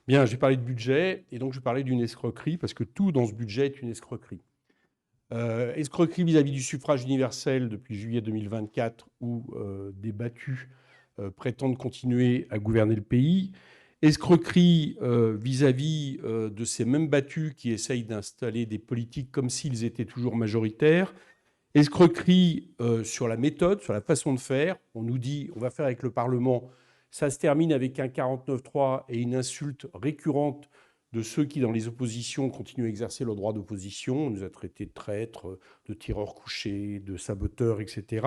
Bien, j'ai parlé de budget et donc je vais parler d'une escroquerie parce que tout dans ce budget est une escroquerie. Escroquerie vis-à-vis du suffrage universel depuis juillet 2024 où des battus prétendent continuer à gouverner le pays. Escroquerie vis-à-vis de ces mêmes battus qui essayent d'installer des politiques comme s'ils étaient toujours majoritaires. Escroquerie sur la méthode, sur la façon de faire. On nous dit on va faire avec le Parlement. Ça se termine avec un 49-3 et une insulte récurrente de ceux qui, dans les oppositions, continuent à exercer leur droit d'opposition. On nous a traités de traîtres, de tireurs couchés, de saboteurs, etc.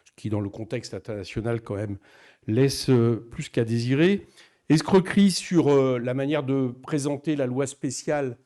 Ce qui, dans le contexte international, quand même, laisse plus qu'à désirer. Escroquerie sur la manière de présenter la loi spéciale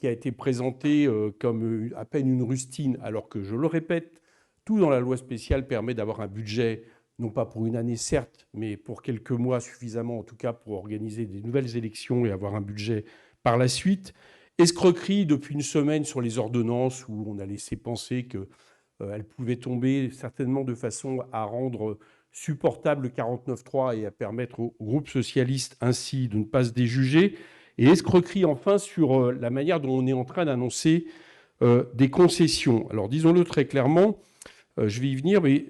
qui a été présentée comme à peine une rustine, alors que, je le répète, tout dans la loi spéciale permet d'avoir un budget, non pas pour une année certes, mais pour quelques mois suffisamment en tout cas pour organiser des nouvelles élections et avoir un budget par la suite. Escroquerie depuis une semaine sur les ordonnances où on a laissé penser qu'elles pouvaient tomber certainement de façon à rendre supportable le 49.3 et à permettre au groupe socialiste ainsi de ne pas se déjuger. Et escroquerie enfin sur la manière dont on est en train d'annoncer des concessions. Alors disons-le très clairement, je vais y venir, mais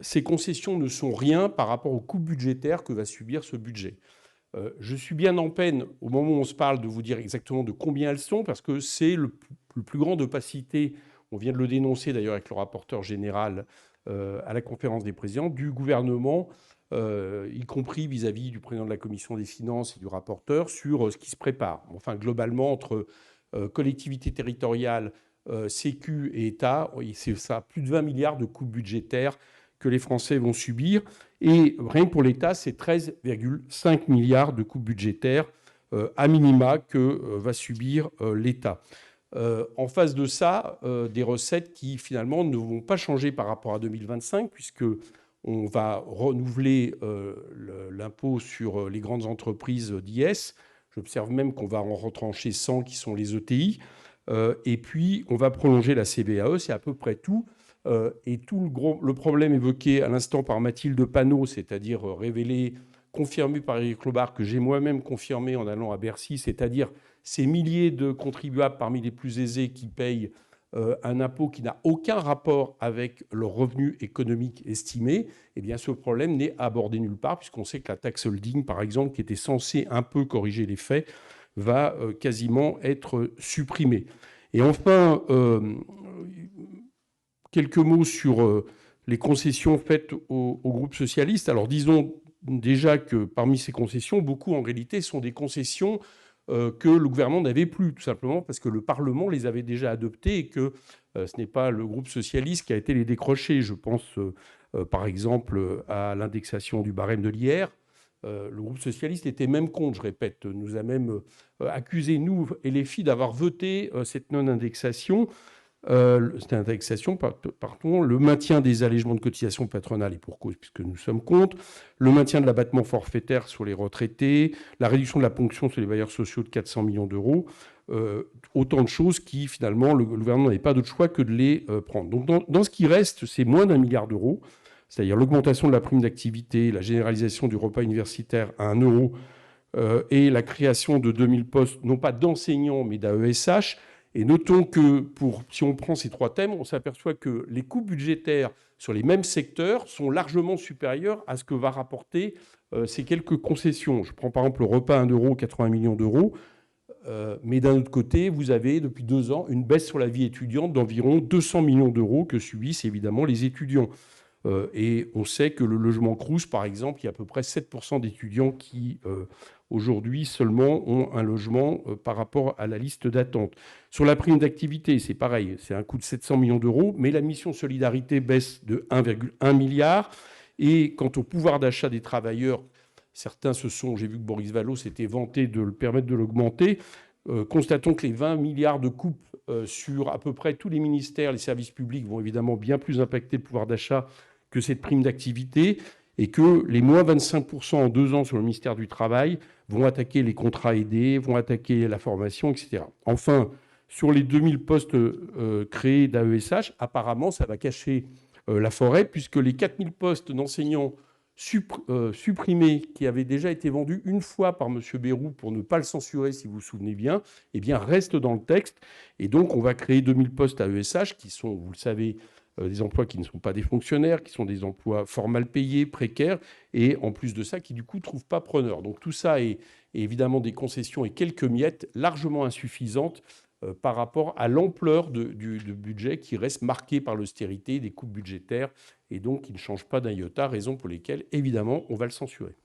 ces concessions ne sont rien par rapport aux coupes budgétaires que va subir ce budget. Je suis bien en peine, au moment où on se parle, de vous dire exactement de combien elles sont, parce que c'est le plus grande opacité, on vient de le dénoncer d'ailleurs avec le rapporteur général à la conférence des présidents, du gouvernement, y compris vis-à-vis du président de la commission des finances et du rapporteur, sur ce qui se prépare. Enfin, globalement, entre collectivités territoriales, Sécu et État, c'est ça, plus de 20 milliards de coupes budgétaires que les Français vont subir. Et rien que pour l'État, c'est 13,5 milliards de coupes budgétaires à minima que va subir l'État. En face de ça, des recettes qui finalement ne vont pas changer par rapport à 2025, puisque on va renouveler l'impôt sur les grandes entreprises d'IS. J'observe même qu'on va en retrancher 100 qui sont les ETI. Et puis, on va prolonger la CVAE, c'est à peu près tout. Et tout le problème évoqué à l'instant par Mathilde Panot, c'est-à-dire révélé, confirmé par Éric Lombard, que j'ai moi-même confirmé en allant à Bercy, c'est-à-dire ces milliers de contribuables parmi les plus aisés qui payent un impôt qui n'a aucun rapport avec leur revenu économique estimé, eh bien ce problème n'est abordé nulle part, puisqu'on sait que la taxe holding, par exemple, qui était censée un peu corriger les faits, va quasiment être supprimée. Et enfin, quelques mots sur les concessions faites au groupe socialiste. Alors disons déjà que parmi ces concessions, beaucoup en réalité sont des concessions que le gouvernement n'avait plus, tout simplement parce que le Parlement les avait déjà adoptées et que ce n'est pas le groupe socialiste qui a été les décrocher. Je pense par exemple à l'indexation du barème de l'IR. Le groupe socialiste était même contre, je répète, nous a même accusé, nous et les filles, d'avoir voté cette non-indexation. Cette indexation, pardon, le maintien des allégements de cotisations patronales et pour cause, puisque nous sommes contre, le maintien de l'abattement forfaitaire sur les retraités, la réduction de la ponction sur les bailleurs sociaux de 400 millions d'euros, autant de choses qui, finalement, le gouvernement n'avait pas d'autre choix que de les prendre. Donc, dans ce qui reste, c'est moins d'1 milliard d'euros, c'est-à-dire l'augmentation de la prime d'activité, la généralisation du repas universitaire à 1 euro et la création de 2000 postes, non pas d'enseignants, mais d'AESH. Et notons que si on prend ces trois thèmes, on s'aperçoit que les coûts budgétaires sur les mêmes secteurs sont largement supérieurs à ce que va rapporter ces quelques concessions. Je prends par exemple le repas à 1 euro, 80 millions d'euros. Mais d'un autre côté, vous avez depuis 2 ans une baisse sur la vie étudiante d'environ 200 millions d'euros que subissent évidemment les étudiants. Et on sait que le logement Crous, par exemple, il y a à peu près 7% d'étudiants qui, aujourd'hui, seulement ont un logement par rapport à la liste d'attente. Sur la prime d'activité, c'est pareil, c'est un coût de 700 millions d'euros, mais la mission solidarité baisse de 1,1 milliard. Et quant au pouvoir d'achat des travailleurs, certains j'ai vu que Boris Vallaud s'était vanté de le permettre de l'augmenter. Constatons que les 20 milliards de coupes sur à peu près tous les ministères, les services publics vont évidemment bien plus impacter le pouvoir d'achat que cette prime d'activité, et que les moins 25% en 2 ans sur le ministère du Travail vont attaquer les contrats aidés, vont attaquer la formation, etc. Enfin, sur les 2000 postes créés d'AESH, apparemment, ça va cacher la forêt, puisque les 4000 postes d'enseignants supprimé, qui avait déjà été vendu une fois par M. Bayrou pour ne pas le censurer, si vous vous souvenez bien, eh bien, reste dans le texte. Et donc, on va créer 2000 postes à ESH, qui sont, vous le savez, des emplois qui ne sont pas des fonctionnaires, qui sont des emplois formels payés, précaires, et en plus de ça, qui du coup ne trouvent pas preneur. Donc tout ça est évidemment des concessions et quelques miettes largement insuffisantes par rapport à l'ampleur du budget qui reste marqué par l'austérité, des coupes budgétaires, et donc qui ne change pas d'un iota, raison pour lesquelles, évidemment, on va le censurer.